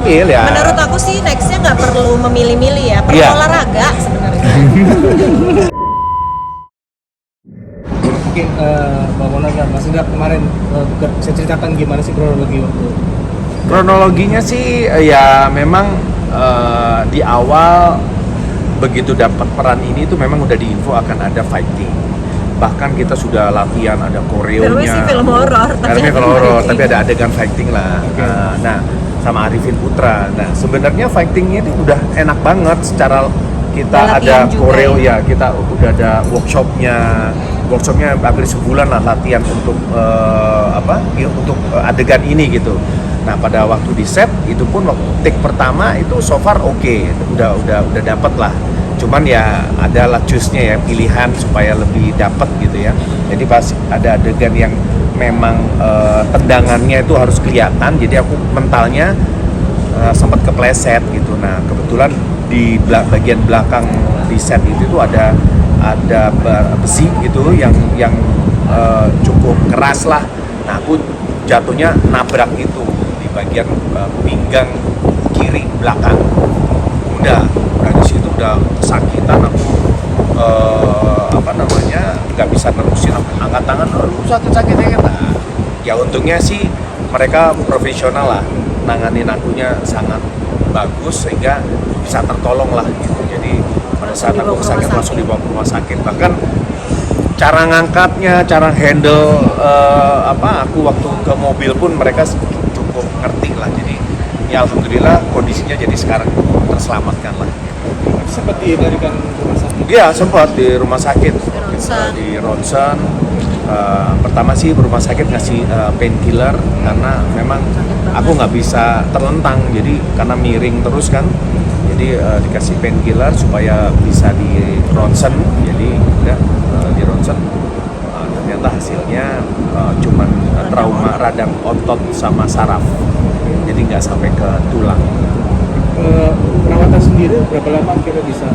skill ya. Menurut aku sih nextnya nggak perlu memilih-milih ya, perlu olahraga sebenarnya. Mungkin Mbak Mona dan Mas Indra kemarin bisa ceritakan gimana sih kronologi waktu? Kronologinya sih ya memang di awal begitu dapat peran ini tuh memang udah diinfo akan ada fighting. Bahkan kita sudah latihan, ada koreonya. Filmnya sih film horor, tapi ada adegan fighting lah. Okay. Nah, sama Arifin Putra. Nah, sebenarnya fightingnya itu udah enak banget secara kita ada koreo ya, kita udah ada workshopnya hampir sebulan lah latihan untuk untuk adegan ini gitu. Nah, pada waktu di set itu pun waktu take pertama itu so far oke, udah dapet lah. Cuman ya adalah choose-nya ya, pilihan supaya lebih dapat gitu ya. Jadi pas ada adegan yang memang tendangannya itu harus kelihatan, jadi aku mentalnya sempat kepleset gitu. Nah, kebetulan di bagian belakang di set itu tuh ada besi gitu yang cukup keras lah. Nah, aku jatuhnya nabrak itu di bagian pinggang kiri belakang. Udah di situ udah kesakitan aku nggak bisa nerusin, angkat tangan, sakit. Nah, ya untungnya sih mereka profesional lah, nanganin akunya sangat bagus sehingga bisa tertolong lah gitu. Jadi pada saat aku sakit langsung dibawa ke rumah sakit. Bahkan cara ngangkatnya, cara handle aku waktu ke mobil pun mereka cukup ngerti lah. Jadi ya alhamdulillah kondisinya jadi sekarang terselamatkan lah. Sempat dilarikan rumah sakit? Iya, sempat di rumah sakit. Di ronsen. Pertama sih rumah sakit ngasih painkiller karena memang aku nggak bisa terlentang, jadi karena miring terus kan, jadi dikasih painkiller supaya bisa di ronsen. Jadi udah di ronsen, ternyata hasilnya cuman trauma radang otot sama saraf, jadi nggak sampai ke tulang. Perawatan sendiri berapa lama kira bisa?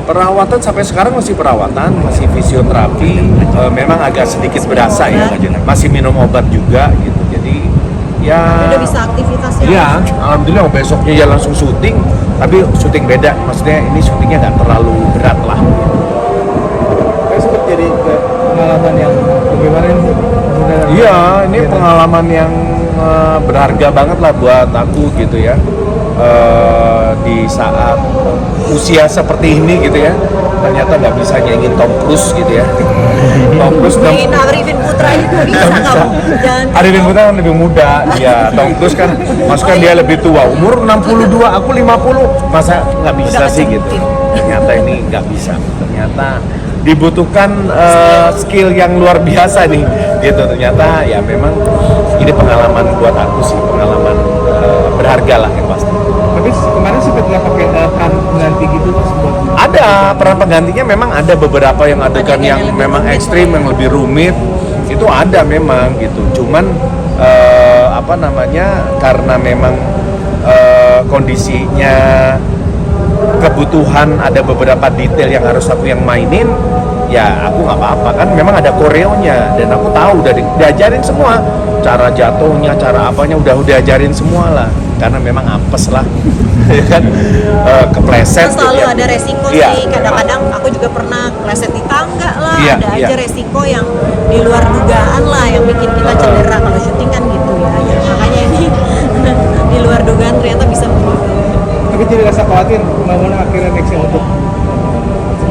Perawatan sampai sekarang masih perawatan, masih fisioterapi, memang agak sedikit berasa ya, masih minum obat juga gitu. Jadi ya udah bisa aktivitasnya. Iya, alhamdulillah besoknya ya langsung syuting, tapi syuting beda, maksudnya ini syutingnya nggak terlalu berat lah. Kayak sempat jadi pengalaman yang bagaimana ini? Iya, ini pengalaman yang berharga banget lah buat aku gitu ya. Di saat usia seperti ini gitu ya, ternyata nggak bisa nyanyiin Tom Cruise gitu ya. Tom Cruise nyanyiin Arifin Putra itu bisa nggak? Arifin Putra kan lebih muda, ya Tom Cruise kan masukkan dia lebih tua, umur 62, aku 50, masa nggak bisa sih gitu. Ternyata ini nggak bisa, ternyata dibutuhkan skill yang luar biasa nih gitu. Ternyata ya memang ini pengalaman buat aku sih, pengalaman berharga lah yang pasti. Tapi kemarin sempat nggak pakai peran pengganti gitu pas buat? Ada peran penggantinya, memang ada beberapa yang adegan yang memang ekstrim, yang lebih rumit, itu ada memang gitu. Cuman karena memang kondisinya, kebutuhan, ada beberapa detail yang harus aku yang mainin, ya aku nggak apa-apa kan, memang ada koreonya dan aku tahu udah diajarin semua, cara jatuhnya, cara apanya udah diajarin semua lah, karena memang apes lah ya kan, kepleset selalu gitu, ada resiko iya. Sih, kadang-kadang aku juga pernah kepleset di tangga lah, Iya, ada iya. aja resiko yang di luar dugaan lah yang bikin kita cedera. Kalau syuting kan gitu ya, makanya ini di luar dugaan ternyata bisa begitu. Tapi tidak rasa khawatir Mbak Mona akhirnya nextnya untuk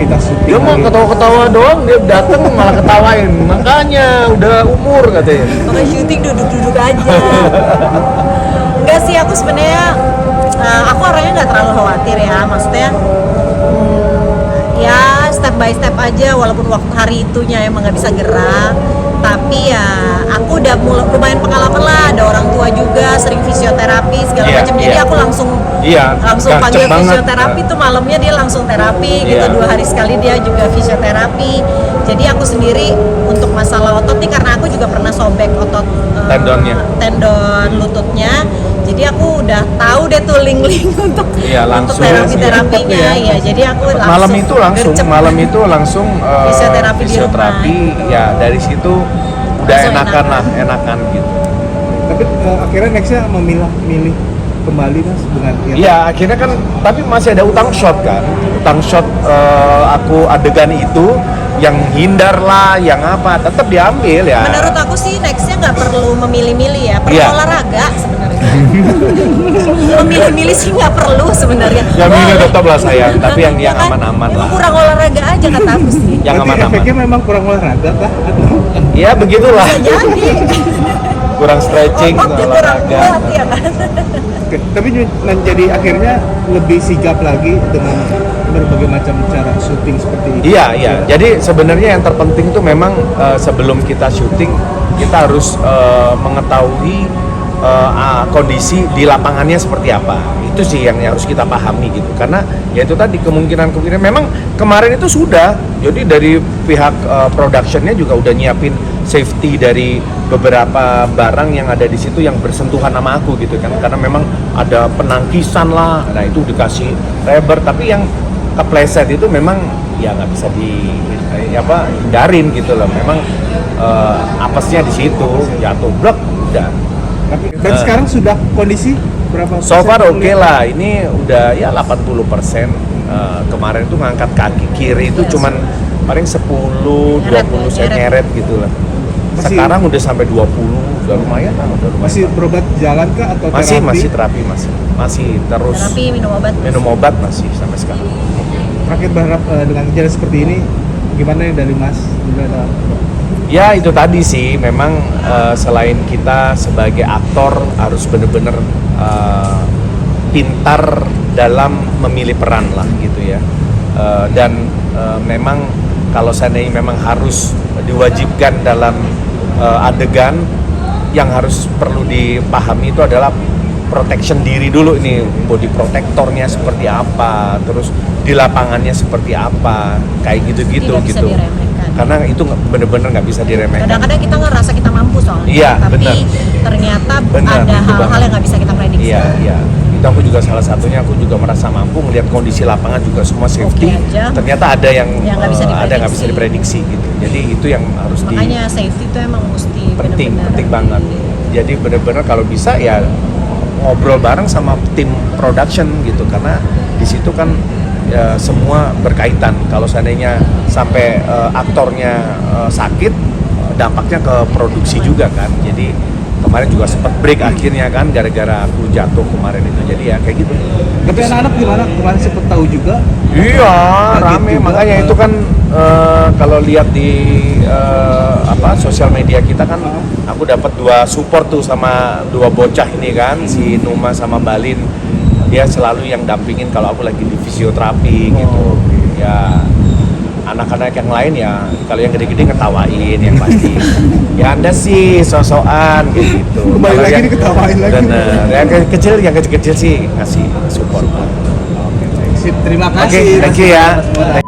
kita syuting? Dia mau ketawa-ketawa doang, dia dateng malah ketawain, makanya udah umur katanya. Pokoknya syuting duduk-duduk aja. Enggak sih, aku sebenarnya aku orangnya nggak terlalu khawatir ya, maksudnya ya step by step aja, walaupun waktu hari itunya emang nggak bisa gerak, tapi ya aku udah lumayan pengalaman lah, ada orang tua juga sering fisioterapi segala macam, jadi aku langsung panggil fisioterapi tuh malamnya dia langsung terapi gitu, 2 hari sekali dia juga fisioterapi. Jadi aku sendiri untuk masalah otot nih, karena aku juga pernah sobek otot tendon lututnya, jadi aku udah tahu deh tuh link-link untuk terapi-terapinya ya. Jadi aku malam itu langsung fisioterapi ya, dari situ udah enakan gitu. Tapi akhirnya nextnya milih kembali Mas dengan Iya, akhirnya kan, tapi masih ada utang shot kan. Utang shot aku adegan itu, yang hindar lah, yang apa, tetap diambil ya. Menurut aku sih nextnya nggak perlu memilih-milih ya, perlu Iya. olahraga sebenarnya. Memilih-milih sih nggak perlu sebenarnya. Yang milih Boleh. tetap lah sayang, tapi yang Ya kan? aman-aman Emang lah. kurang olahraga aja kata aku sih. Yang Berarti aman-aman. efeknya memang kurang olahraga kah? Atau Ya begitulah. Bisa jadi. Kurang stretching, Ototnya kurang kurang olahraga. kuat ya kan. Oke, tapi jadi akhirnya lebih sigap lagi dengan berbagai macam cara syuting seperti ini. Iya, iya. Jadi sebenarnya yang terpenting itu memang sebelum kita syuting, kita harus mengetahui kondisi di lapangannya seperti apa. Itu sih yang harus kita pahami gitu. Karena ya itu tadi kemungkinan memang kemarin itu sudah. Jadi dari pihak productionnya juga udah nyiapin safety dari beberapa barang yang ada di situ yang bersentuhan sama aku gitu kan. Karena memang ada penangkisan lah. Nah itu dikasih rubber, tapi yang kepleset itu memang ya nggak bisa hindarin gitu loh. Memang apesnya di situ jatuh blok udah. Tapi dan sekarang sudah kondisi berapa? So far persen oke lah, ini udah ya 80%. Kemarin tuh ngangkat kaki kiri itu Yes. cuman paling 10-20 saya nyeret gitu lah. Masih- Sekarang udah sampai 20, udah lumayan lah, udah lumayan. Masih berobat jalan kah atau masih terapi? masih terus Terapi minum obat. minum obat masih sampai sekarang. Terakhir berharap dengan kejadian seperti ini gimana nih dari Mas? Gimana? Ya itu tadi sih, memang selain kita sebagai aktor harus bener-bener pintar dalam memilih peran lah gitu ya. Dan memang kalau seandainya memang harus diwajibkan dalam adegan, yang harus perlu dipahami itu adalah protection diri dulu, ini body protectornya seperti apa, terus di lapangannya seperti apa, kayak gitu-gitu Tidak bisa gitu. diremehkan. Karena itu bener-bener nggak bisa diremehkan. Kadang-kadang kita ngerasa kita mampu soalnya, Iya, tapi benar. ternyata Benar, ada itu hal-hal banget. yang nggak bisa kita prediksi. Iya, iya. Itu aku juga salah satunya, aku juga merasa mampu melihat kondisi lapangan juga semua safety. Oke aja. Ternyata ada yang Yang nggak bisa ada nggak bisa diprediksi. diprediksi gitu. Jadi itu yang harus Makanya safety itu emang mesti penting, benar-benar penting banget. Jadi benar-benar kalau bisa ya ngobrol bareng sama tim production gitu, karena di situ kan ya, semua berkaitan. Kalau seandainya sampai aktornya sakit, dampaknya ke produksi juga kan. Jadi kemarin juga sempat break akhirnya kan gara-gara aku jatuh kemarin itu. Jadi ya kayak gitu. Tapi anak-anak gimana? Kemarin sempat tahu juga. Iya, Kaget rame. juga, Makanya itu kan kalau lihat di sosial media kita kan, aku dapat 2 support tuh sama 2 bocah ini kan, si Numa sama Balin. Dia selalu yang dampingin kalau aku lagi di fisioterapi gitu. Ya anak-anak yang lain ya kalau yang gede-gede ngetawain yang pasti. Ya Anda sih sosokan gitu. Kembali Kalau lagi yang- diketawain lagi. Bener. Yang kecil-kecil sih ngasih support. Sip, terima Oke, kasih. thank you ya. Thank